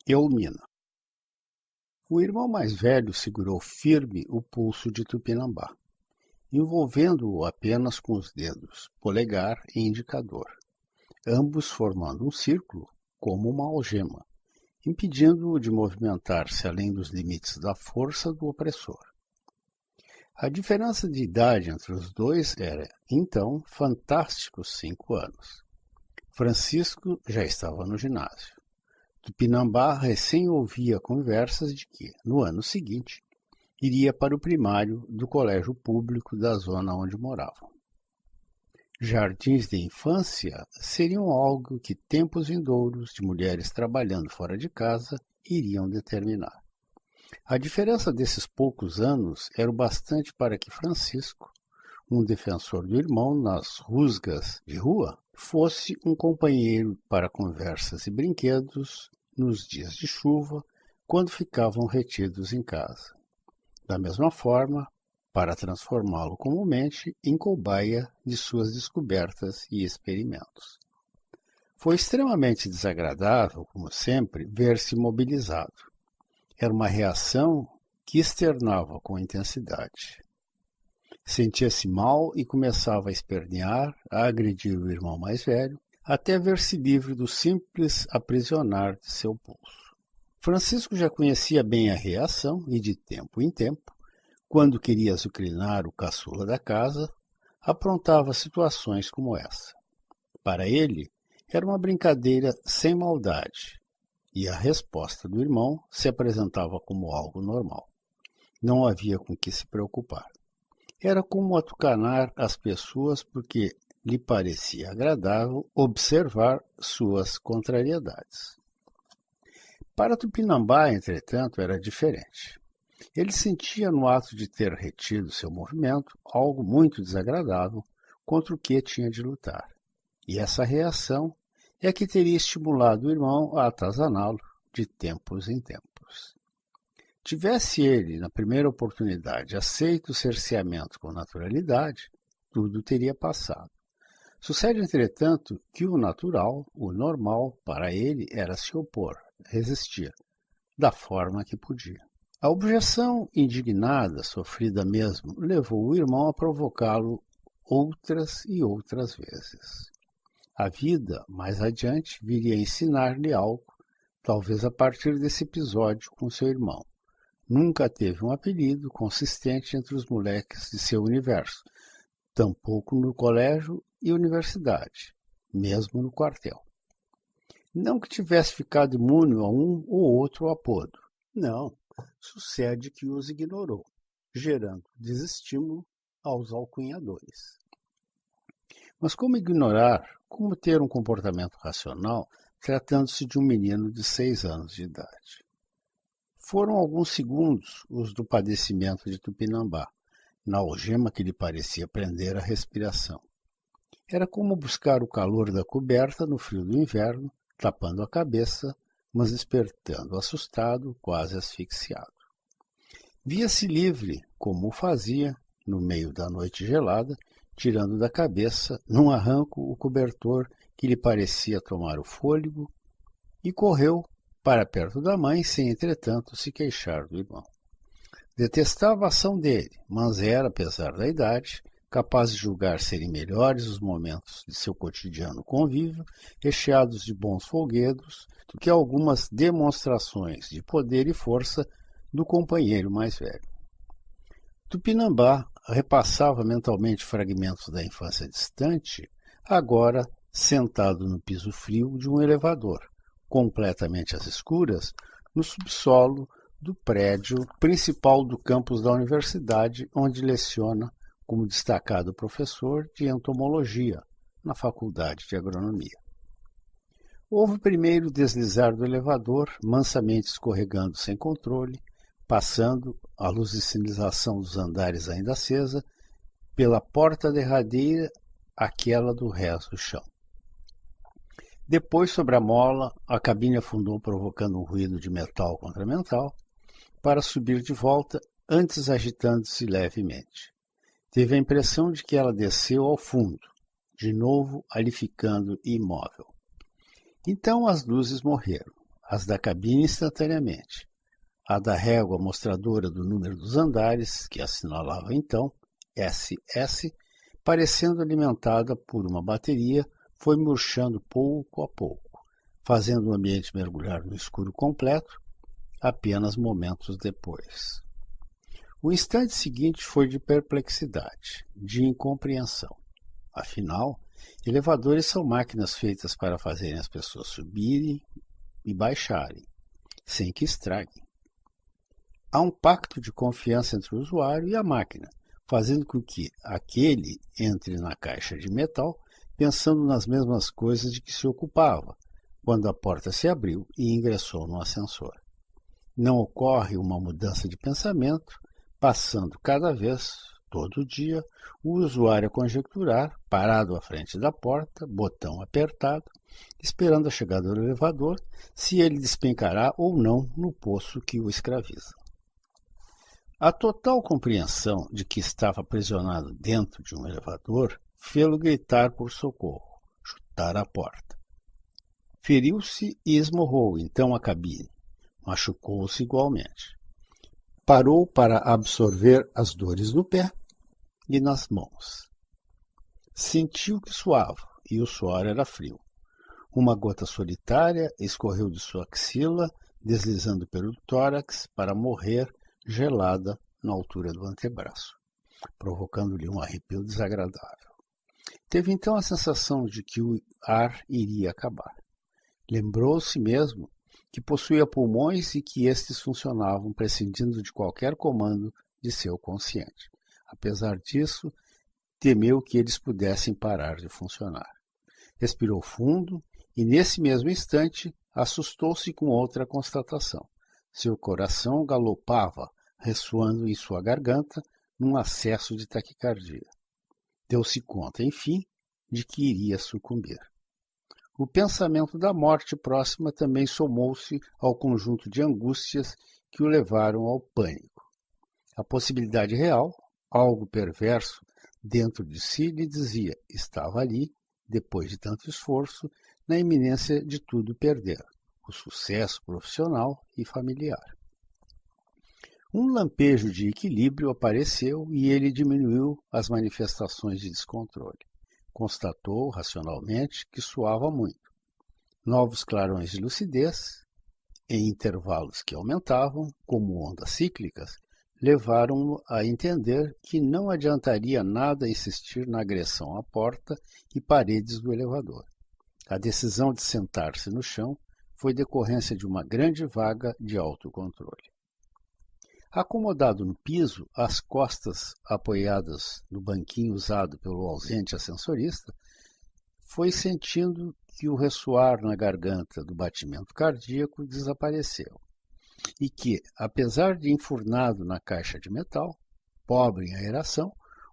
Eumina. O irmão mais velho segurou firme o pulso de Tupinambá, envolvendo-o apenas com os dedos, polegar e indicador, ambos formando um círculo como uma algema, impedindo-o de movimentar-se além dos limites da força do opressor. A diferença de idade entre os dois era, então, fantásticos 5 anos. Francisco já estava no ginásio. Tupinambá recém ouvia conversas de que, no ano seguinte, iria para o primário do colégio público da zona onde moravam. Jardins de infância seriam algo que tempos vindouros de mulheres trabalhando fora de casa iriam determinar. A diferença desses poucos anos era o bastante para que Francisco, um defensor do irmão nas rusgas de rua, fosse um companheiro para conversas e brinquedos nos dias de chuva, quando ficavam retidos em casa. Da mesma forma, para transformá-lo comumente em cobaia de suas descobertas e experimentos. Foi extremamente desagradável, como sempre, ver-se mobilizado. Era uma reação que externava com intensidade. Sentia-se mal e começava a espernear, a agredir o irmão mais velho, até ver-se livre do simples aprisionar de seu pulso. Francisco já conhecia bem a reação e, de tempo em tempo, quando queria azucrinar o caçula da casa, aprontava situações como essa. Para ele, era uma brincadeira sem maldade, e a resposta do irmão se apresentava como algo normal. Não havia com que se preocupar. Era como atucanar as pessoas porque lhe parecia agradável observar suas contrariedades. Para Tupinambá, entretanto, era diferente. Ele sentia no ato de ter retido seu movimento algo muito desagradável contra o que tinha de lutar. E essa reação é que teria estimulado o irmão a atazaná-lo de tempos em tempos. Tivesse ele, na primeira oportunidade, aceito o cerceamento com naturalidade, tudo teria passado. Sucede, entretanto, que o natural, o normal, para ele era se opor, resistir, da forma que podia. A objeção indignada, sofrida mesmo, levou o irmão a provocá-lo outras e outras vezes. A vida, mais adiante, viria a ensinar-lhe algo, talvez a partir desse episódio com seu irmão. Nunca teve um apelido consistente entre os moleques de seu universo, tampouco no colégio e universidade, mesmo no quartel. Não que tivesse ficado imune a um ou outro apodo. Não, sucede que os ignorou, gerando desestímulo aos alcunhadores. Mas como ignorar, como ter um comportamento racional, tratando-se de um menino de 6 anos de idade? Foram alguns segundos os do padecimento de Tupinambá, na algema que lhe parecia prender a respiração. Era como buscar o calor da coberta no frio do inverno, tapando a cabeça, mas despertando assustado, quase asfixiado. Via-se livre, como o fazia, no meio da noite gelada, tirando da cabeça, num arranco, o cobertor que lhe parecia tomar o fôlego, e correu para perto da mãe, sem, entretanto, se queixar do irmão. Detestava a ação dele, mas era, apesar da idade, capaz de julgar serem melhores os momentos de seu cotidiano convívio, recheados de bons folguedos, do que algumas demonstrações de poder e força do companheiro mais velho. Tupinambá repassava mentalmente fragmentos da infância distante, agora sentado no piso frio de um elevador, completamente às escuras, no subsolo do prédio principal do campus da universidade, onde leciona como destacado professor de entomologia na Faculdade de Agronomia. Houve o primeiro deslizar do elevador, mansamente escorregando sem controle, passando, à luz de sinalização dos andares ainda acesa, pela porta derradeira, aquela do resto do chão. Depois, sobre a mola, a cabine afundou provocando um ruído de metal contra metal, para subir de volta, antes agitando-se levemente. Teve a impressão de que ela desceu ao fundo, de novo ali ficando imóvel. Então as luzes morreram. as da cabine instantaneamente. A da régua mostradora do número dos andares, que assinalava então SS, parecendo alimentada por uma bateria, foi murchando pouco a pouco, fazendo o ambiente mergulhar no escuro completo apenas momentos depois. O instante seguinte foi de perplexidade, de incompreensão. Afinal, elevadores são máquinas feitas para fazerem as pessoas subirem e baixarem, sem que estraguem. Há um pacto de confiança entre o usuário e a máquina, fazendo com que aquele entre na caixa de metal pensando nas mesmas coisas de que se ocupava, quando a porta se abriu e ingressou no ascensor. Não ocorre uma mudança de pensamento, passando cada vez, todo dia, o usuário a conjecturar, parado à frente da porta, botão apertado, esperando a chegada do elevador, se ele despencará ou não no poço que o escraviza. A total compreensão de que estava aprisionado dentro de um elevador fê-lo gritar por socorro, chutar a porta. Feriu-se e esmorrou então a cabine. Machucou-se igualmente. Parou para absorver as dores no pé e nas mãos. Sentiu que suava, e o suor era frio. Uma gota solitária escorreu de sua axila, deslizando pelo tórax para morrer gelada na altura do antebraço, provocando-lhe um arrepio desagradável. Teve então a sensação de que o ar iria acabar. Lembrou-se mesmo que possuía pulmões e que estes funcionavam prescindindo de qualquer comando de seu consciente. Apesar disso, temeu que eles pudessem parar de funcionar. Respirou fundo e, nesse mesmo instante, assustou-se com outra constatação. Seu coração galopava, ressoando em sua garganta, num acesso de taquicardia. Deu-se conta, enfim, de que iria sucumbir. O pensamento da morte próxima também somou-se ao conjunto de angústias que o levaram ao pânico. A possibilidade real, algo perverso, dentro de si lhe dizia, estava ali, depois de tanto esforço, na iminência de tudo perder, o sucesso profissional e familiar. Um lampejo de equilíbrio apareceu e ele diminuiu as manifestações de descontrole. Constatou, racionalmente, que suava muito. Novos clarões de lucidez, em intervalos que aumentavam, como ondas cíclicas, levaram-no a entender que não adiantaria nada insistir na agressão à porta e paredes do elevador. A decisão de sentar-se no chão foi decorrência de uma grande vaga de autocontrole. Acomodado no piso, as costas apoiadas no banquinho usado pelo ausente ascensorista, foi sentindo que o ressoar na garganta do batimento cardíaco desapareceu e que, apesar de enfurnado na caixa de metal, pobre em aeração,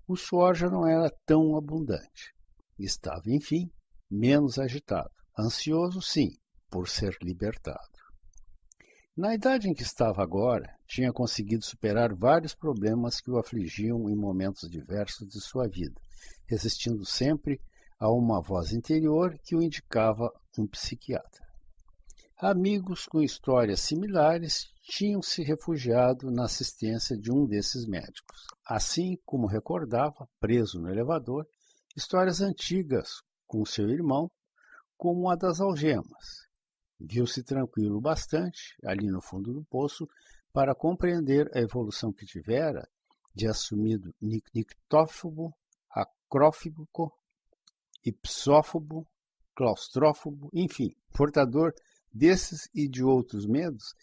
o suor já não era tão abundante. Estava, enfim, menos agitado, ansioso, sim, por ser libertado. Na idade em que estava agora, tinha conseguido superar vários problemas que o afligiam em momentos diversos de sua vida, resistindo sempre a uma voz interior que o indicava um psiquiatra. Amigos com histórias similares tinham se refugiado na assistência de um desses médicos. Assim como recordava, preso no elevador, histórias antigas com seu irmão, como a das algemas. Viu-se tranquilo bastante, ali no fundo do poço, para compreender a evolução que tivera de assumido nictófobo, acrófibo, ipsófobo, claustrófobo, enfim, portador desses e de outros medos,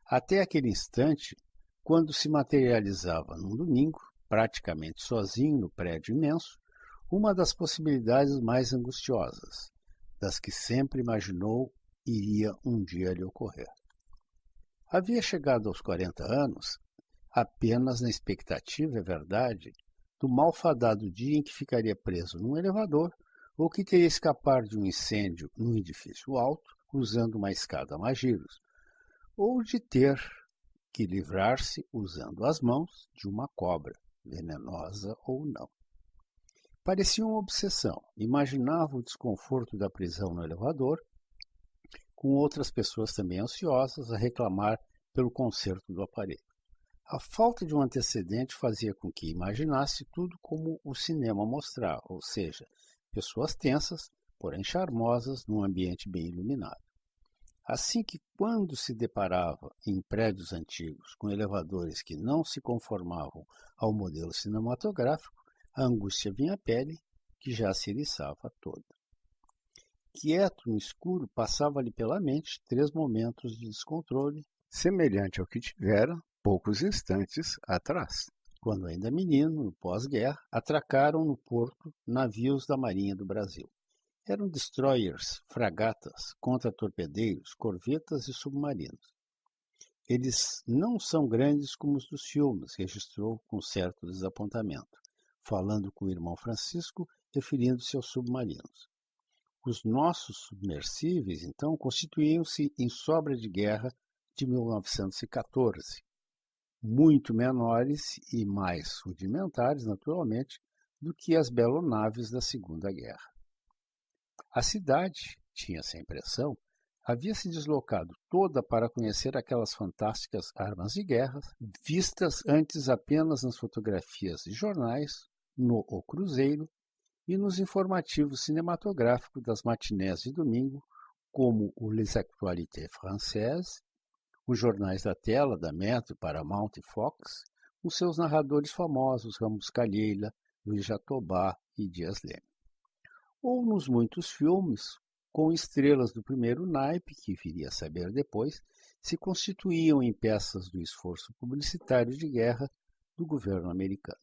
até aquele instante, quando se materializava num domingo, praticamente sozinho no prédio imenso, uma das possibilidades mais angustiosas, das que sempre imaginou iria um dia lhe ocorrer. Havia chegado aos 40 anos apenas na expectativa, é verdade, do malfadado dia em que ficaria preso num elevador ou que teria escapar de um incêndio num edifício alto usando uma escada Magiros, ou de ter que livrar-se usando as mãos de uma cobra, venenosa ou não. Parecia uma obsessão. Imaginava o desconforto da prisão no elevador, com outras pessoas também ansiosas a reclamar pelo conserto do aparelho. A falta de um antecedente fazia com que imaginasse tudo como o cinema mostrava, ou seja, pessoas tensas, porém charmosas, num ambiente bem iluminado. Assim que, quando se deparava em prédios antigos com elevadores que não se conformavam ao modelo cinematográfico, a angústia vinha à pele, que já se eriçava toda. Quieto no escuro, passava-lhe pela mente 3 momentos de descontrole, semelhante ao que tivera poucos instantes atrás, quando ainda menino, no pós-guerra, atracaram no porto navios da Marinha do Brasil. Eram destroyers, fragatas, contra-torpedeiros, corvetas e submarinos. Eles não são grandes como os dos filmes, registrou com certo desapontamento, falando com o irmão Francisco, referindo-se aos submarinos. Os nossos submersíveis, então, constituíam-se em sobra de guerra de 1914, muito menores e mais rudimentares, naturalmente, do que as belonaves da Segunda Guerra. A cidade, tinha essa impressão, havia se deslocado toda para conhecer aquelas fantásticas armas de guerra, vistas antes apenas nas fotografias de jornais, no O Cruzeiro e nos informativos cinematográficos das matinés de domingo, como o Les Actualités Françaises, os jornais da tela da Metro, Paramount e Fox, os seus narradores famosos Ramos Calheira, Luiz Jatobá e Dias Leme. Ou nos muitos filmes, com estrelas do primeiro naipe, que viria a saber depois, se constituíam em peças do esforço publicitário de guerra do governo americano.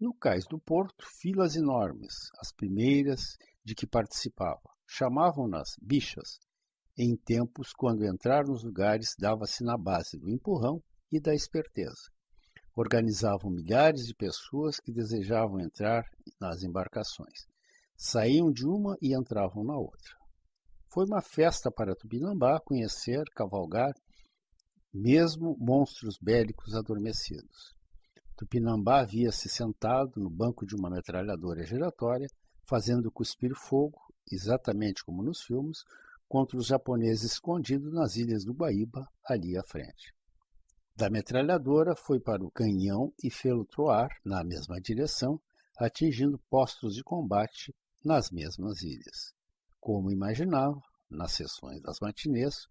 No cais do porto, filas enormes, as primeiras de que participava. Chamavam-nas bichas, em tempos quando entrar nos lugares dava-se na base do empurrão e da esperteza. Organizavam milhares de pessoas que desejavam entrar nas embarcações. Saíam de uma e entravam na outra. Foi uma festa para Tupinambá conhecer, cavalgar, mesmo monstros bélicos adormecidos. Tupinambá via-se sentado no banco de uma metralhadora giratória, fazendo cuspir fogo, exatamente como nos filmes, contra os japoneses escondidos nas ilhas do Guaíba, ali à frente. Da metralhadora foi para o canhão e fê-lo troar na mesma direção, atingindo postos de combate nas mesmas ilhas. Como imaginava, nas sessões das matinês,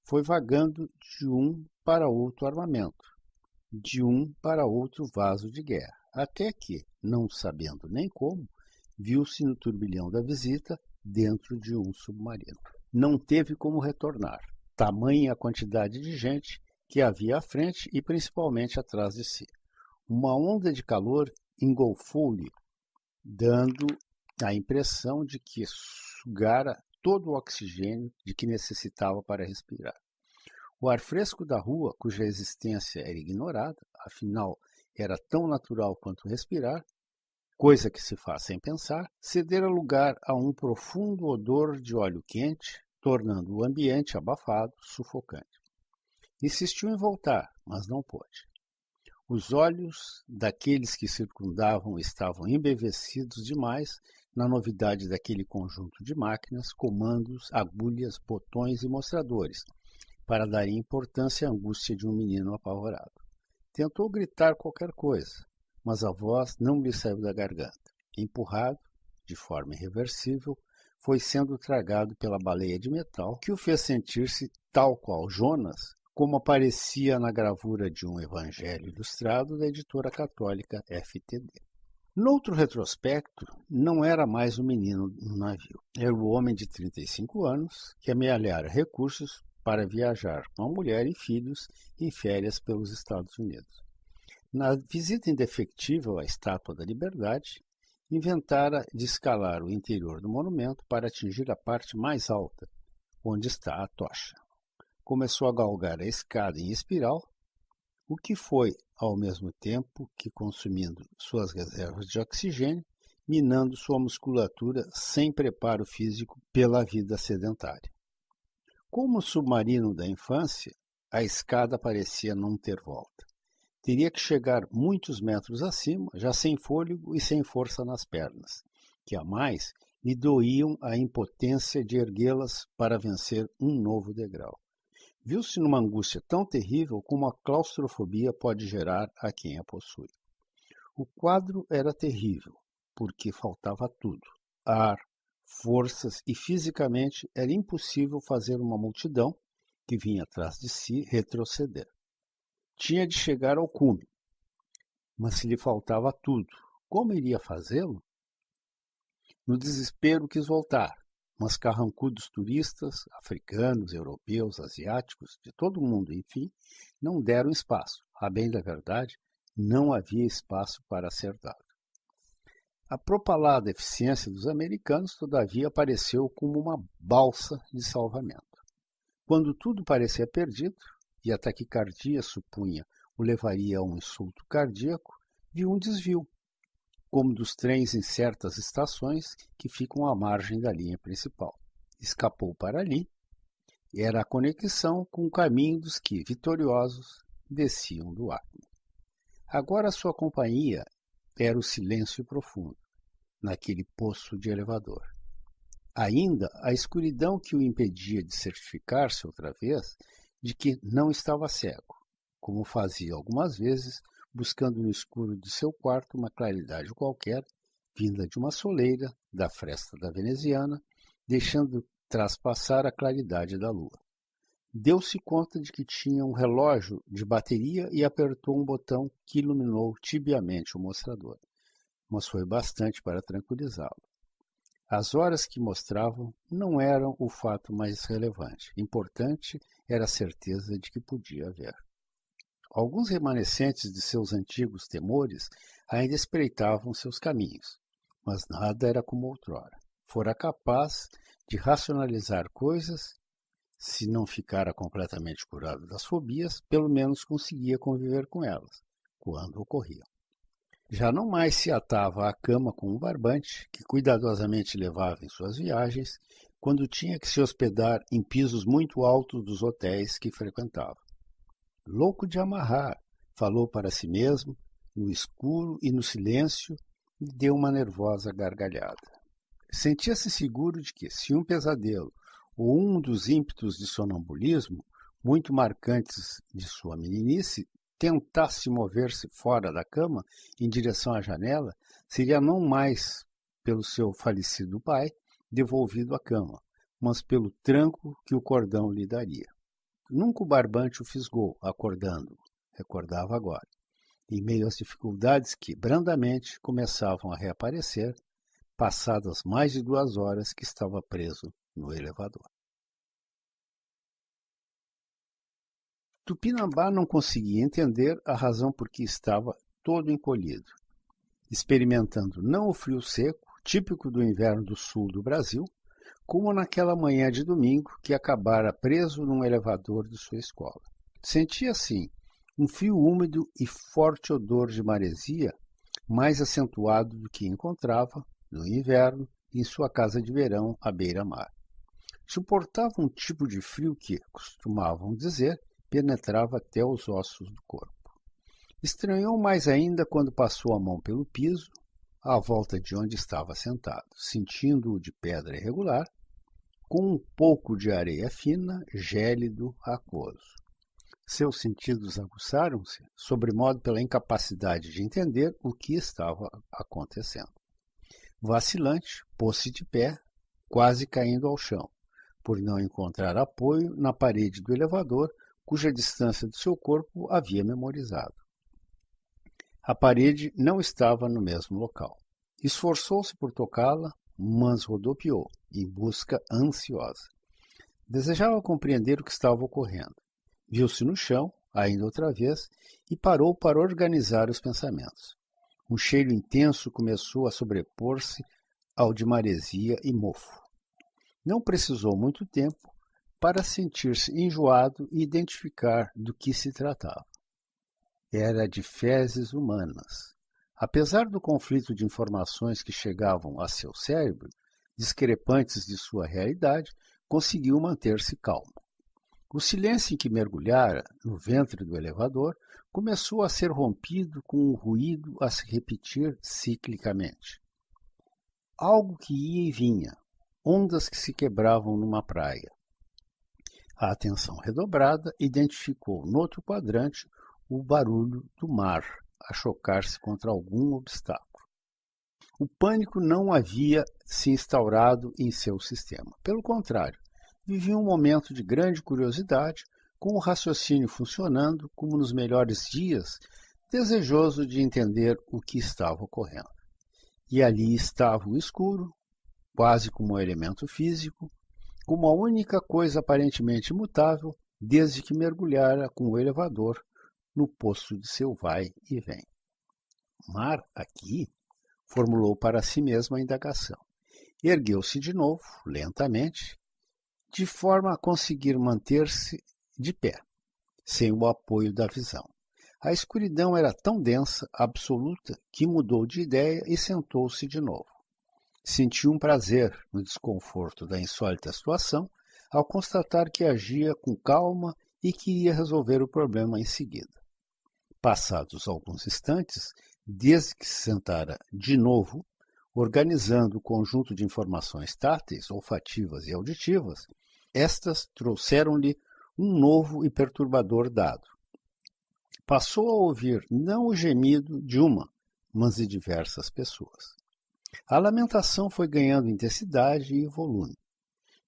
foi vagando de um para outro armamento, de um para outro vaso de guerra, até que, não sabendo nem como, viu-se no turbilhão da visita dentro de um submarino. Não teve como retornar, tamanha a quantidade de gente que havia à frente e principalmente atrás de si. Uma onda de calor engolfou-lhe, dando a impressão de que sugara todo o oxigênio de que necessitava para respirar. O ar fresco da rua, cuja existência era ignorada, afinal era tão natural quanto respirar, coisa que se faz sem pensar, cedera lugar a um profundo odor de óleo quente, tornando o ambiente abafado, sufocante. Insistiu em voltar, mas não pôde. Os olhos daqueles que circundavam estavam embevecidos demais na novidade daquele conjunto de máquinas, comandos, agulhas, botões e mostradores, para dar importância à angústia de um menino apavorado. Tentou gritar qualquer coisa, mas a voz não lhe saiu da garganta. Empurrado, de forma irreversível, foi sendo tragado pela baleia de metal, que o fez sentir-se tal qual Jonas, como aparecia na gravura de um evangelho ilustrado da editora católica FTD. Noutro retrospecto, não era mais o menino no navio. Era o homem de 35 anos que amealhara recursos para viajar com a mulher e filhos em férias pelos Estados Unidos. Na visita indefectível à Estátua da Liberdade, inventara de escalar o interior do monumento para atingir a parte mais alta, onde está a tocha. Começou a galgar a escada em espiral, o que foi, ao mesmo tempo que consumindo suas reservas de oxigênio, minando sua musculatura sem preparo físico pela vida sedentária. Como o submarino da infância, a escada parecia não ter volta. Teria que chegar muitos metros acima, já sem fôlego e sem força nas pernas, que a mais lhe doíam a impotência de erguê-las para vencer um novo degrau. Viu-se numa angústia tão terrível como a claustrofobia pode gerar a quem a possui. O quadro era terrível, porque faltava tudo: ar, forças, e fisicamente era impossível fazer uma multidão que vinha atrás de si retroceder. Tinha de chegar ao cume, mas se lhe faltava tudo, como iria fazê-lo? No desespero quis voltar, mas carrancudos turistas, africanos, europeus, asiáticos, de todo o mundo, enfim, não deram espaço. A bem da verdade, não havia espaço para ser dado. A propalada eficiência dos americanos, todavia, apareceu como uma balsa de salvamento. Quando tudo parecia perdido, e a taquicardia, supunha, o levaria a um insulto cardíaco, viu um desvio, como dos trens em certas estações que ficam à margem da linha principal. Escapou para ali, era a conexão com o caminho dos que, vitoriosos, desciam do Acre. Agora sua companhia era o silêncio profundo, naquele poço de elevador. Ainda a escuridão que o impedia de certificar-se outra vez de que não estava cego, como fazia algumas vezes, buscando no escuro de seu quarto uma claridade qualquer, vinda de uma soleira, da fresta da veneziana, deixando traspassar a claridade da lua. Deu-se conta de que tinha um relógio de bateria e apertou um botão que iluminou tibiamente o mostrador, mas foi bastante para tranquilizá-lo. As horas que mostravam não eram o fato mais relevante. Importante era a certeza de que podia ver. Alguns remanescentes de seus antigos temores ainda espreitavam seus caminhos, mas nada era como outrora. Fora capaz de racionalizar coisas, se não ficara completamente curado das fobias, pelo menos conseguia conviver com elas, quando ocorriam. Já não mais se atava à cama com um barbante, que cuidadosamente levava em suas viagens, quando tinha que se hospedar em pisos muito altos dos hotéis que frequentava. Louco de amarrar, falou para si mesmo, no escuro e no silêncio, e deu uma nervosa gargalhada. Sentia-se seguro de que, se um pesadelo ou um dos ímpetos de sonambulismo, muito marcantes de sua meninice, tentasse mover-se fora da cama em direção à janela, seria não mais pelo seu falecido pai devolvido à cama, mas pelo tranco que o cordão lhe daria. Nunca o barbante o fisgou, acordando-o, recordava agora, em meio às dificuldades que, brandamente, começavam a reaparecer, passadas mais de 2 horas que estava preso no elevador. Tupinambá não conseguia entender a razão por que estava todo encolhido, experimentando não o frio seco, típico do inverno do sul do Brasil, como naquela manhã de domingo que acabara preso num elevador de sua escola. Sentia, assim, um frio úmido e forte odor de maresia, mais acentuado do que encontrava, no inverno, em sua casa de verão à beira-mar. Suportava um tipo de frio que, costumavam dizer, penetrava até os ossos do corpo. Estranhou mais ainda quando passou a mão pelo piso, à volta de onde estava sentado, sentindo-o de pedra irregular, com um pouco de areia fina, gélido, aquoso. Seus sentidos aguçaram-se, sobremodo pela incapacidade de entender o que estava acontecendo. Vacilante, pôs-se de pé, quase caindo ao chão, por não encontrar apoio na parede do elevador, cuja distância do seu corpo havia memorizado. A parede não estava no mesmo local. Esforçou-se por tocá-la, mas rodopiou, em busca ansiosa. Desejava compreender o que estava ocorrendo. Viu-se no chão, ainda outra vez, e parou para organizar os pensamentos. Um cheiro intenso começou a sobrepor-se ao de maresia e mofo. Não precisou muito tempo para sentir-se enjoado e identificar do que se tratava. Era de fezes humanas. Apesar do conflito de informações que chegavam a seu cérebro, discrepantes de sua realidade, conseguiu manter-se calmo. O silêncio em que mergulhara, no ventre do elevador, começou a ser rompido com um ruído a se repetir ciclicamente. algo que ia e vinha, ondas que se quebravam numa praia. A atenção redobrada identificou no outro quadrante o barulho do mar a chocar-se contra algum obstáculo. O pânico não havia se instaurado em seu sistema. Pelo contrário, vivia um momento de grande curiosidade, com o raciocínio funcionando como nos melhores dias, desejoso de entender o que estava ocorrendo. E ali estava o escuro, quase como um elemento físico, como a única coisa aparentemente imutável desde que mergulhara com o elevador no poço de seu vai e vem. Mar aqui? Formulou para si mesmo a indagação. Ergueu-se de novo, lentamente, de forma a conseguir manter-se de pé, sem o apoio da visão. A escuridão era tão densa, absoluta, que mudou de ideia e sentou-se de novo. Sentiu um prazer no desconforto da insólita situação, ao constatar que agia com calma e que iria resolver o problema em seguida. Passados alguns instantes, desde que se sentara de novo, organizando o conjunto de informações táteis, olfativas e auditivas, estas trouxeram-lhe um novo e perturbador dado. Passou a ouvir não o gemido de uma, mas de diversas pessoas. A lamentação foi ganhando intensidade e volume.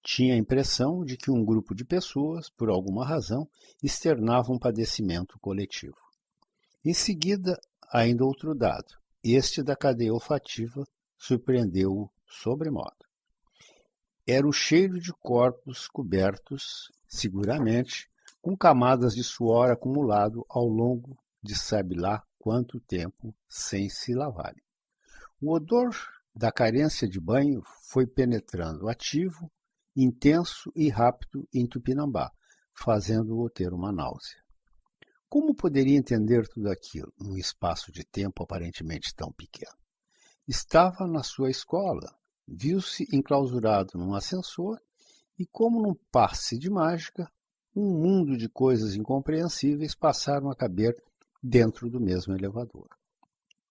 Tinha a impressão de que um grupo de pessoas, por alguma razão, externava um padecimento coletivo. Em seguida, ainda outro dado. Este da cadeia olfativa surpreendeu-o sobremodo. Era o cheiro de corpos cobertos, seguramente, com camadas de suor acumulado ao longo de sabe lá quanto tempo sem se lavarem. O odor da carência de banho foi penetrando ativo, intenso e rápido em Tupinambá, fazendo-o ter uma náusea. Como poderia entender tudo aquilo num espaço de tempo aparentemente tão pequeno? Estava na sua escola, viu-se enclausurado num ascensor e, como num passe de mágica, um mundo de coisas incompreensíveis passaram a caber dentro do mesmo elevador.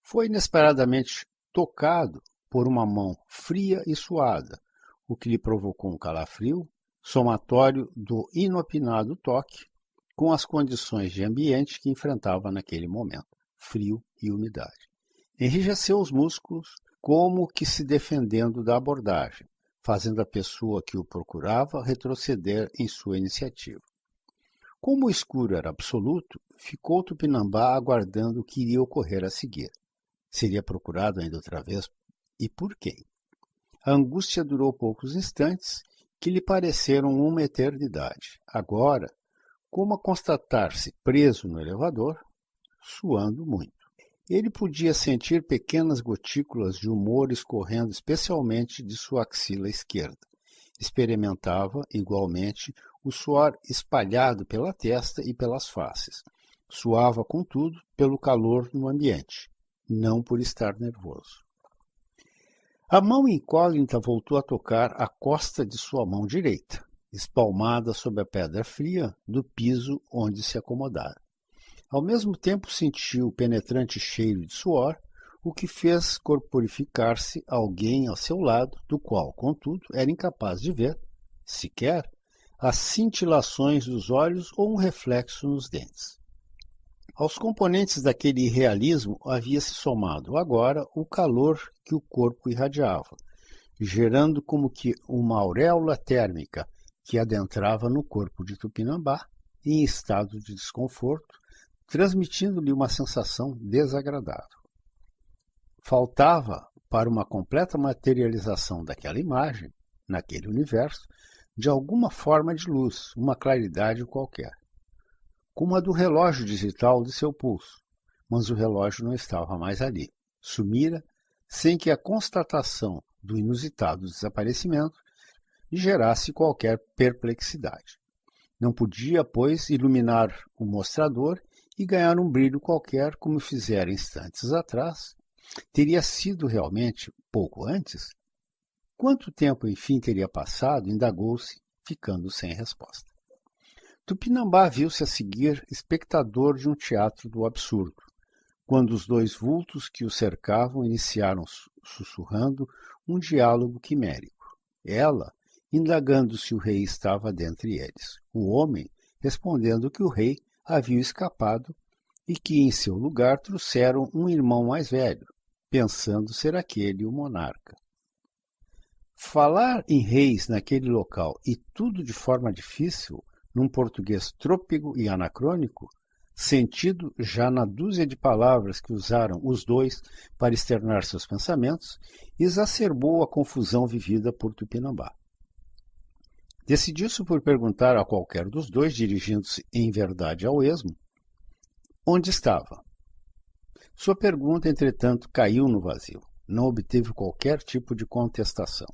Foi inesperadamente tocado por uma mão fria e suada, o que lhe provocou um calafrio, somatório do inopinado toque, com as condições de ambiente que enfrentava naquele momento, frio e umidade. Enrijeceu os músculos, como que se defendendo da abordagem, fazendo a pessoa que o procurava retroceder em sua iniciativa. Como o escuro era absoluto, ficou Tupinambá aguardando o que iria ocorrer a seguir. Seria procurado ainda outra vez, e por quem? A angústia durou poucos instantes, que lhe pareceram uma eternidade. Agora, como a constatar-se preso no elevador, suando muito. Ele podia sentir pequenas gotículas de humor escorrendo especialmente de sua axila esquerda. Experimentava, igualmente, o suor espalhado pela testa e pelas faces. Suava, contudo, pelo calor no ambiente, não por estar nervoso. A mão incógnita voltou a tocar a costa de sua mão direita, espalmada sob a pedra fria do piso onde se acomodara. Ao mesmo tempo sentiu o penetrante cheiro de suor, o que fez corporificar-se alguém ao seu lado, do qual, contudo, era incapaz de ver, sequer, as cintilações dos olhos ou um reflexo nos dentes. Aos componentes daquele irrealismo havia-se somado agora o calor que o corpo irradiava, gerando como que uma auréola térmica que adentrava no corpo de Tupinambá em estado de desconforto, transmitindo-lhe uma sensação desagradável. Faltava, para uma completa materialização daquela imagem, naquele universo, de alguma forma de luz, uma claridade qualquer, como a do relógio digital de seu pulso, mas o relógio não estava mais ali. Sumira, sem que a constatação do inusitado desaparecimento gerasse qualquer perplexidade. Não podia, pois, iluminar o mostrador e ganhar um brilho qualquer, como fizera instantes atrás. Teria sido realmente pouco antes? Quanto tempo, enfim, teria passado? Indagou-se, ficando sem resposta. Tupinambá viu-se a seguir espectador de um teatro do absurdo, quando os dois vultos que o cercavam iniciaram sussurrando um diálogo quimérico. Ela, indagando se o rei estava dentre eles. O homem, respondendo que o rei havia escapado e que em seu lugar trouxeram um irmão mais velho, pensando ser aquele o monarca. Falar em reis naquele local e tudo de forma difícil, num português trôpego e anacrônico, sentido já na dúzia de palavras que usaram os dois para externar seus pensamentos, exacerbou a confusão vivida por Tupinambá. Decidiu-se por perguntar a qualquer dos dois, dirigindo-se em verdade ao esmo, onde estava. Sua pergunta, entretanto, caiu no vazio. Não obteve qualquer tipo de contestação.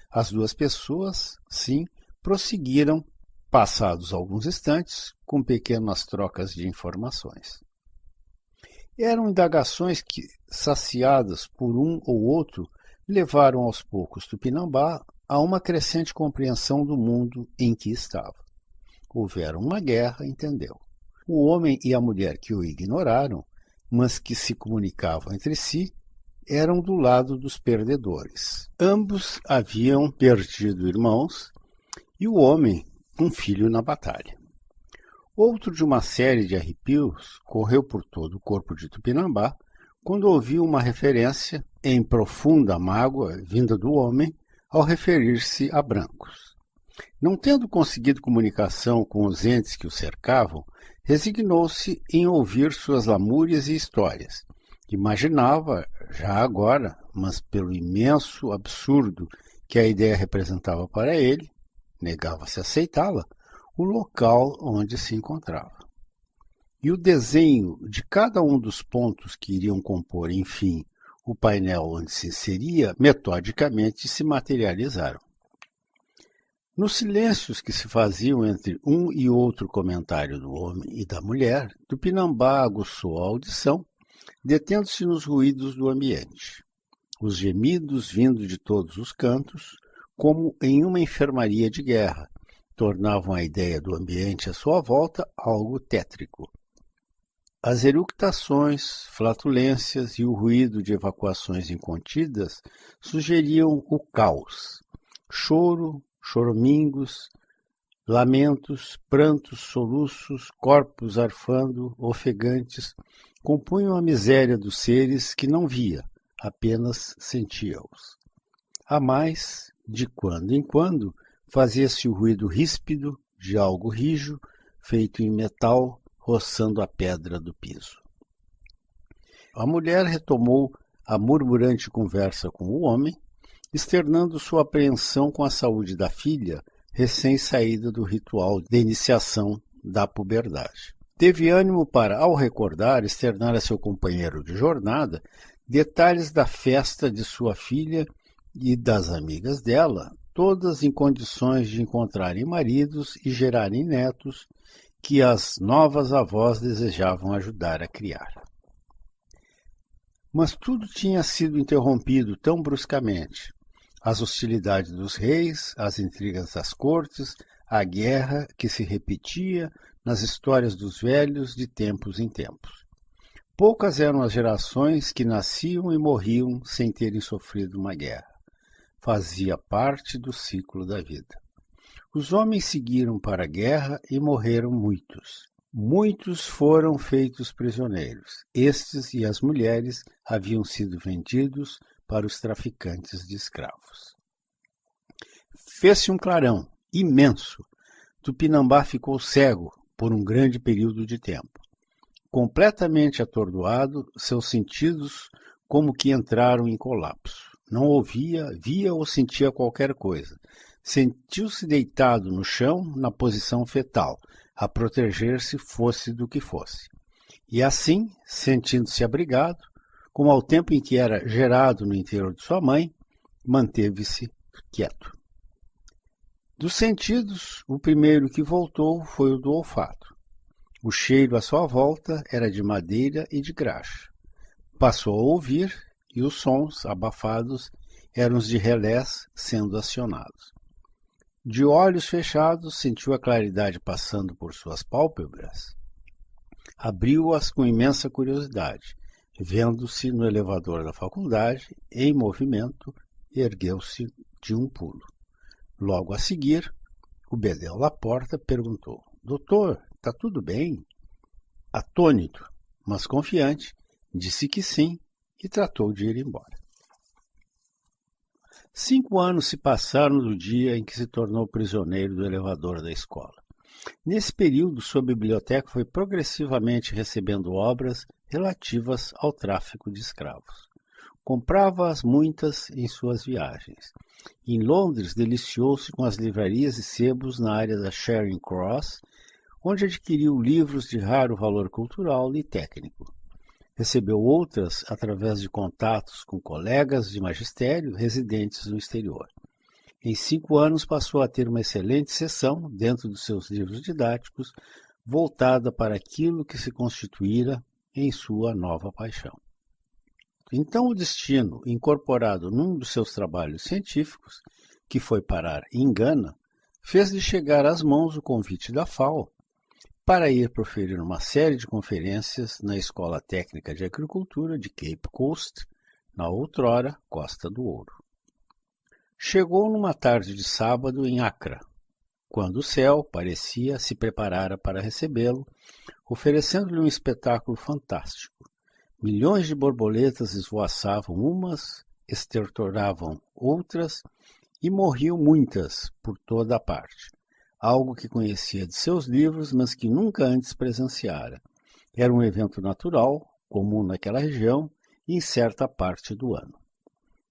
As duas pessoas, sim, prosseguiram, passados alguns instantes, com pequenas trocas de informações. Eram indagações que, saciadas por um ou outro, levaram aos poucos Tupinambá a uma crescente compreensão do mundo em que estava. Houvera uma guerra, entendeu. O homem e a mulher que o ignoraram, mas que se comunicavam entre si, eram do lado dos perdedores. Ambos haviam perdido irmãos e o homem um filho na batalha. Outro de uma série de arrepios correu por todo o corpo de Tupinambá quando ouviu uma referência em profunda mágoa vinda do homem ao referir-se a brancos. Não tendo conseguido comunicação com os entes que o cercavam, resignou-se em ouvir suas lamúrias e histórias. Imaginava, já agora, mas pelo imenso absurdo que a ideia representava para ele, negava-se a aceitá-la, o local onde se encontrava. E o desenho de cada um dos pontos que iriam compor, enfim, o painel onde se inseria, metodicamente se materializaram. Nos silêncios que se faziam entre um e outro comentário do homem e da mulher, Tupinambá aguçou a audição, detendo-se nos ruídos do ambiente. Os gemidos vindo de todos os cantos, como em uma enfermaria de guerra, tornavam a ideia do ambiente à sua volta algo tétrico. As eructações, flatulências e o ruído de evacuações incontidas sugeriam o caos. Choro, choramingos, lamentos, prantos, soluços, corpos arfando, ofegantes, compunham a miséria dos seres que não via, apenas sentia-os. A mais, de quando em quando, fazia-se o ruído ríspido de algo rijo, feito em metal, roçando a pedra do piso. A mulher retomou a murmurante conversa com o homem, externando sua apreensão com a saúde da filha, recém-saída do ritual de iniciação da puberdade. Teve ânimo para, ao recordar, externar a seu companheiro de jornada detalhes da festa de sua filha e das amigas dela, todas em condições de encontrarem maridos e gerarem netos que as novas avós desejavam ajudar a criar. Mas tudo tinha sido interrompido tão bruscamente. As hostilidades dos reis, as intrigas das cortes, a guerra que se repetia nas histórias dos velhos de tempos em tempos. Poucas eram as gerações que nasciam e morriam sem terem sofrido uma guerra. Fazia parte do ciclo da vida. Os homens seguiram para a guerra e morreram muitos. Muitos foram feitos prisioneiros. Estes e as mulheres haviam sido vendidos para os traficantes de escravos. Fez-se um clarão imenso. Tupinambá ficou cego por um grande período de tempo. Completamente atordoado, seus sentidos como que entraram em colapso. Não ouvia, via ou sentia qualquer coisa. Sentiu-se deitado no chão, na posição fetal, a proteger-se fosse do que fosse. E assim, sentindo-se abrigado, como ao tempo em que era gerado no interior de sua mãe, manteve-se quieto. Dos sentidos, o primeiro que voltou foi o do olfato. O cheiro à sua volta era de madeira e de graxa. Passou a ouvir, e os sons, abafados, eram os de relés sendo acionados. De olhos fechados, sentiu a claridade passando por suas pálpebras. Abriu-as com imensa curiosidade. Vendo-se no elevador da faculdade, em movimento, ergueu-se de um pulo. Logo a seguir, o bedel da porta perguntou: Doutor, está tudo bem? Atônito, mas confiante, disse que sim e tratou de ir embora. 5 anos se passaram do dia em que se tornou prisioneiro do elevador da escola. Nesse período, sua biblioteca foi progressivamente recebendo obras relativas ao tráfico de escravos. Comprava-as muitas em suas viagens. Em Londres, deliciou-se com as livrarias e sebos na área da Charing Cross, onde adquiriu livros de raro valor cultural e técnico. Recebeu outras através de contatos com colegas de magistério residentes no exterior. Em 5 anos passou a ter uma excelente seção, dentro dos seus livros didáticos, voltada para aquilo que se constituíra em sua nova paixão. Então o destino, incorporado num dos seus trabalhos científicos, que foi parar em Gana, fez-lhe chegar às mãos o convite da FAO para ir proferir uma série de conferências na Escola Técnica de Agricultura de Cape Coast, na outrora Costa do Ouro. Chegou numa tarde de sábado em Accra, quando o céu parecia se preparar para recebê-lo, oferecendo-lhe um espetáculo fantástico. Milhões de borboletas esvoaçavam umas, estertoravam outras e morriam muitas por toda a parte. Algo que conhecia de seus livros, mas que nunca antes presenciara. Era um evento natural, comum naquela região e em certa parte do ano.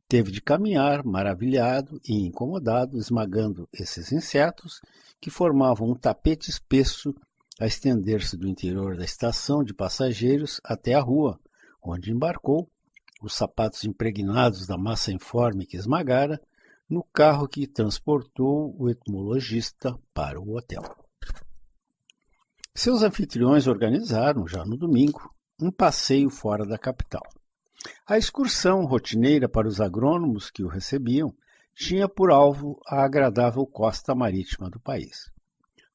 Teve de caminhar, maravilhado e incomodado, esmagando esses insetos que formavam um tapete espesso a estender-se do interior da estação de passageiros até a rua, onde embarcou, os sapatos impregnados da massa informe que esmagara, no carro que transportou o entomologista para o hotel. Seus anfitriões organizaram, já no domingo, um passeio fora da capital. A excursão rotineira para os agrônomos que o recebiam tinha por alvo a agradável costa marítima do país.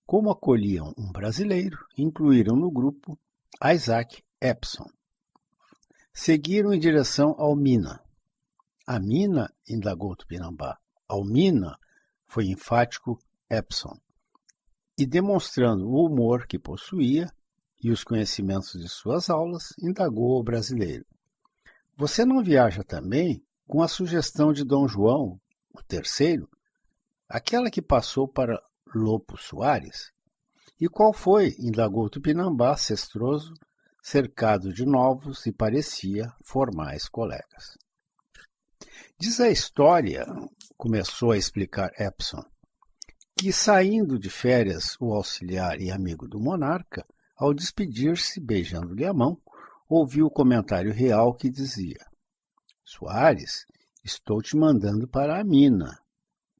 Como acolhiam um brasileiro, incluíram no grupo Isaac Epson. Seguiram em direção ao Mina. A mina, indagou Tupinambá. Ao Mina, foi enfático Epson. E demonstrando o humor que possuía e os conhecimentos de suas aulas, indagou o brasileiro. Você não viaja também com a sugestão de Dom João, o terceiro, aquela que passou para Lopo Soares? E qual foi? Indagou Tupinambá, cestroso, cercado de novos e parecia formais colegas. Diz a história, começou a explicar Epson, que saindo de férias o auxiliar e amigo do monarca, ao despedir-se, beijando-lhe a mão, ouviu o comentário real que dizia: Soares, estou te mandando para a mina.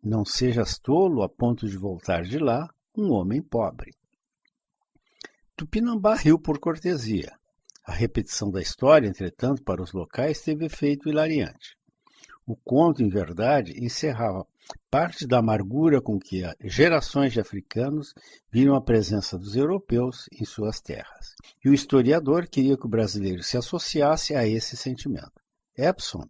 Não sejas tolo a ponto de voltar de lá um homem pobre. Tupinambá riu por cortesia. A repetição da história, entretanto, para os locais teve efeito hilariante. O conto, em verdade, encerrava parte da amargura com que gerações de africanos viram a presença dos europeus em suas terras. E o historiador queria que o brasileiro se associasse a esse sentimento. Epson,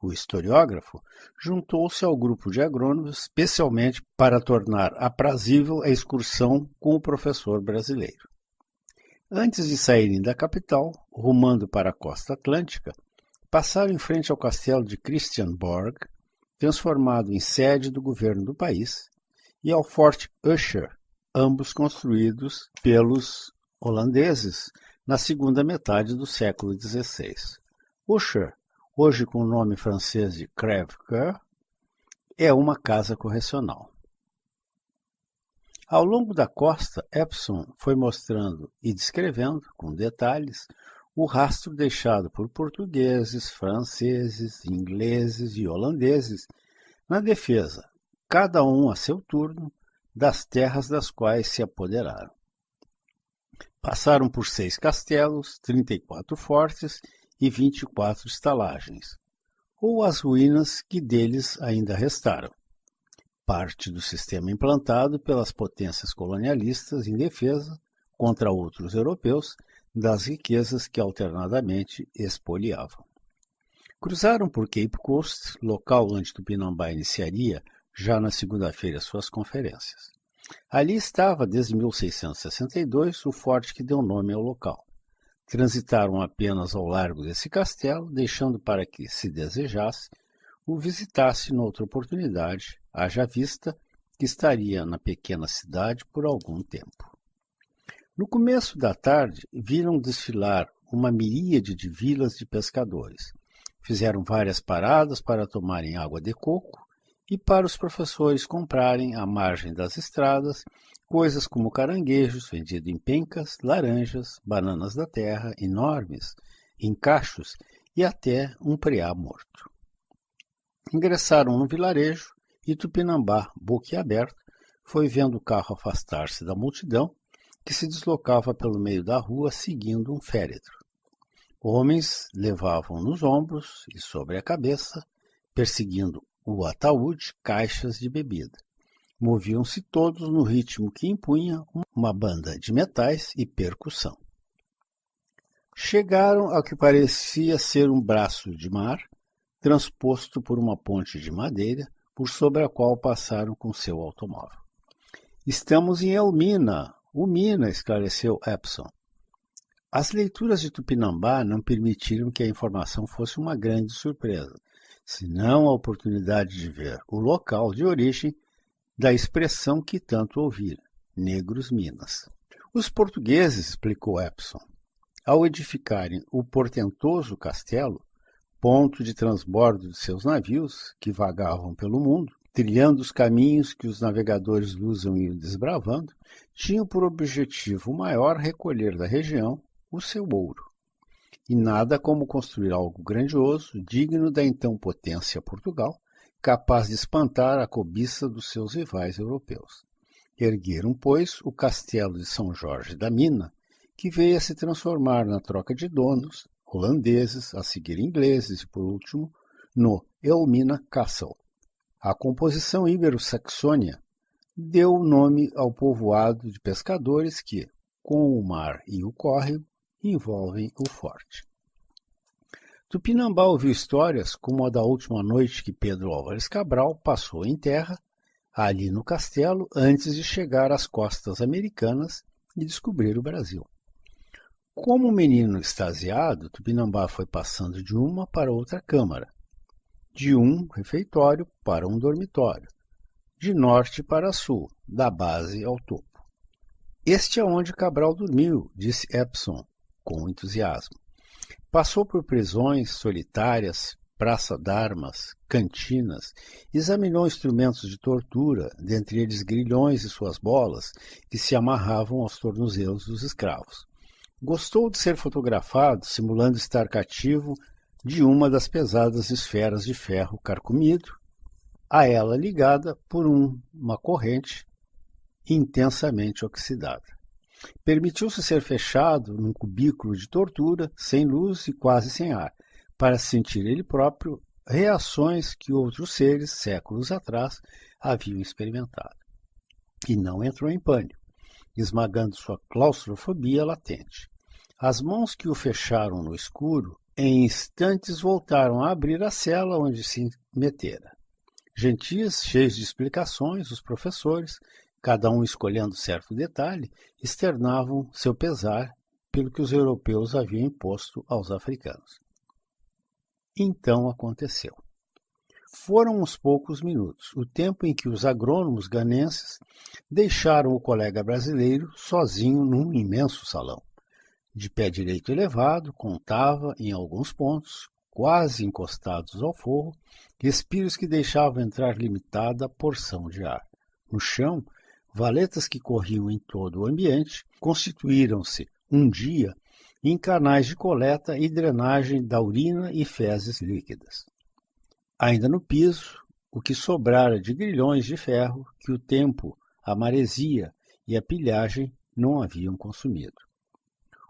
o historiógrafo, juntou-se ao grupo de agrônomos especialmente para tornar aprazível a excursão com o professor brasileiro. Antes de saírem da capital, rumando para a costa atlântica, passaram em frente ao castelo de Christiansborg, transformado em sede do governo do país, e ao Forte Usher, ambos construídos pelos holandeses na segunda metade do século XVI. Usher, hoje com o nome francês de Crèvecoeur, é uma casa correcional. Ao longo da costa, Epson foi mostrando e descrevendo, com detalhes, o rastro deixado por portugueses, franceses, ingleses e holandeses na defesa, cada um a seu turno, das terras das quais se apoderaram. Passaram por 6 castelos, 34 fortes e 24 estalagens, ou as ruínas que deles ainda restaram, parte do sistema implantado pelas potências colonialistas em defesa contra outros europeus das riquezas que alternadamente expoliavam. Cruzaram por Cape Coast, local onde Tupinambá iniciaria, já na segunda-feira, suas conferências. Ali estava, desde 1662, o forte que deu nome ao local. Transitaram apenas ao largo desse castelo, deixando para que, se desejasse, o visitasse noutra oportunidade, haja vista que estaria na pequena cidade por algum tempo. No começo da tarde, viram desfilar uma miríade de vilas de pescadores. Fizeram várias paradas para tomarem água de coco e para os professores comprarem, à margem das estradas, coisas como caranguejos vendidos em pencas, laranjas, bananas da terra, enormes, em cachos e até um preá morto. Ingressaram no vilarejo e Tupinambá, boquiaberto, foi vendo o carro afastar-se da multidão que se deslocava pelo meio da rua seguindo um féretro. Homens levavam nos ombros e sobre a cabeça, perseguindo o ataúde, caixas de bebida. Moviam-se todos no ritmo que impunha uma banda de metais e percussão. Chegaram ao que parecia ser um braço de mar, transposto por uma ponte de madeira, por sobre a qual passaram com seu automóvel. Estamos em Elmina, Umina, esclareceu Epson. As leituras de Tupinambá não permitiram que a informação fosse uma grande surpresa, senão a oportunidade de ver o local de origem da expressão que tanto ouvira, Negros Minas. Os portugueses, explicou Epson, ao edificarem o portentoso castelo, ponto de transbordo de seus navios, que vagavam pelo mundo, trilhando os caminhos que os navegadores lusam e desbravando, tinham por objetivo maior recolher da região o seu ouro. E nada como construir algo grandioso, digno da então potência Portugal, capaz de espantar a cobiça dos seus rivais europeus. Ergueram, pois, o castelo de São Jorge da Mina, que veio a se transformar na troca de donos, holandeses, a seguir ingleses e, por último, no Elmina Castle. A composição ibero-saxônia deu o nome ao povoado de pescadores que, com o mar e o córrego, envolvem o forte. Tupinambá ouviu histórias como a da última noite que Pedro Álvares Cabral passou em terra, ali no castelo, antes de chegar às costas americanas e descobrir o Brasil. Como um menino extasiado, Tupinambá foi passando de uma para outra câmara, de um refeitório para um dormitório, de norte para sul, da base ao topo. Este é onde Cabral dormiu, disse Epson, com entusiasmo. Passou por prisões solitárias, praça d'armas, cantinas, examinou instrumentos de tortura, dentre eles grilhões e suas bolas, que se amarravam aos tornozelos dos escravos. Gostou de ser fotografado, simulando estar cativo de uma das pesadas esferas de ferro carcomido, a ela ligada por uma corrente intensamente oxidada. Permitiu-se ser fechado num cubículo de tortura, sem luz e quase sem ar, para sentir ele próprio reações que outros seres, séculos atrás, haviam experimentado. E não entrou em pânico, esmagando sua claustrofobia latente. As mãos que o fecharam no escuro, em instantes voltaram a abrir a cela onde se metera. Gentis, cheios de explicações, os professores, cada um escolhendo certo detalhe, externavam seu pesar pelo que os europeus haviam imposto aos africanos. Então aconteceu. Foram uns poucos minutos, o tempo em que os agrônomos ganenses deixaram o colega brasileiro sozinho num imenso salão. De pé direito elevado, contava, em alguns pontos, quase encostados ao forro, respiros que deixavam entrar limitada porção de ar. No chão, valetas que corriam em todo o ambiente constituíram-se, um dia, em canais de coleta e drenagem da urina e fezes líquidas. Ainda no piso, o que sobrara de grilhões de ferro que o tempo, a maresia e a pilhagem não haviam consumido.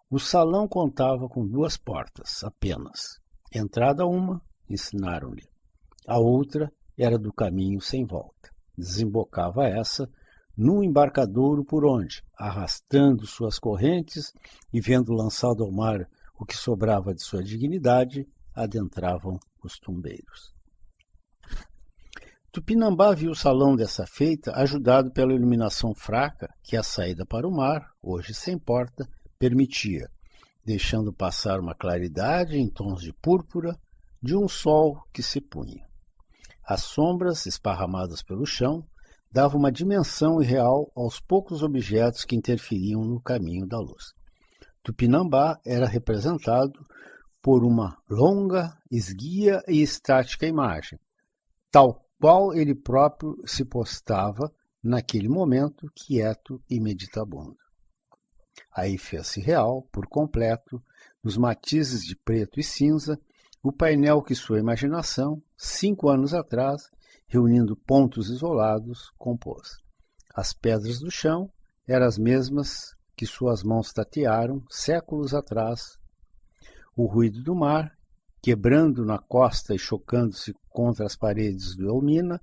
O salão contava com 2 portas apenas. Entrada uma, ensinaram-lhe. A outra era do caminho sem volta. Desembocava essa num embarcadouro por onde, arrastando suas correntes e vendo lançado ao mar o que sobrava de sua dignidade, adentravam os tumbeiros. Tupinambá viu o salão dessa feita ajudado pela iluminação fraca que a saída para o mar, hoje sem porta, permitia, deixando passar uma claridade em tons de púrpura de um sol que se punha. As sombras, esparramadas pelo chão, davam uma dimensão irreal aos poucos objetos que interferiam no caminho da luz. Tupinambá era representado por uma longa, esguia e estática imagem, tal qual ele próprio se postava naquele momento quieto e meditabundo. Aí fez-se real, por completo, nos matizes de preto e cinza, o painel que sua imaginação, 5 anos atrás, reunindo pontos isolados, compôs. As pedras do chão eram as mesmas que suas mãos tatearam séculos atrás. O ruído do mar, quebrando na costa e chocando-se contra as paredes do Elmina,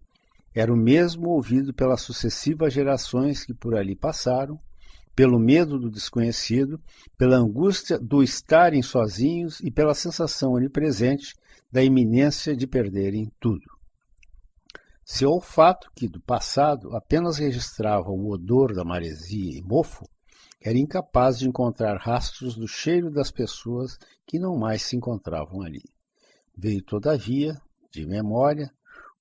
era o mesmo ouvido pelas sucessivas gerações que por ali passaram, pelo medo do desconhecido, pela angústia do estarem sozinhos e pela sensação onipresente da iminência de perderem tudo. Seu olfato, que do passado apenas registrava o odor da maresia e mofo, era incapaz de encontrar rastros do cheiro das pessoas que não mais se encontravam ali. Veio, todavia, de memória,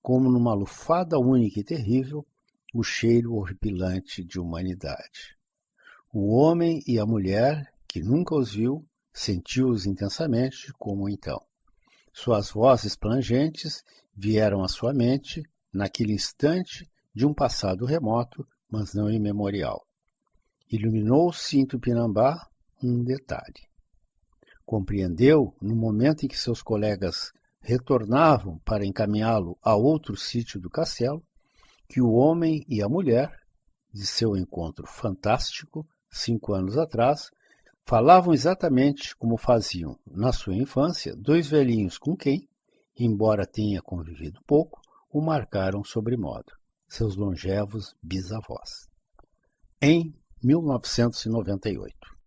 como numa lufada única e terrível, o cheiro horripilante de humanidade. O homem e a mulher, que nunca os viu, sentiu-os intensamente como então. Suas vozes plangentes vieram à sua mente, naquele instante de um passado remoto, mas não imemorial. Iluminou-se em Tupinambá um detalhe. Compreendeu, no momento em que seus colegas retornavam para encaminhá-lo a outro sítio do castelo, que o homem e a mulher, de seu encontro fantástico, 5 anos atrás, falavam exatamente como faziam, na sua infância, 2 velhinhos com quem, embora tenha convivido pouco, o marcaram sobremodo, seus longevos bisavós. Em 1998.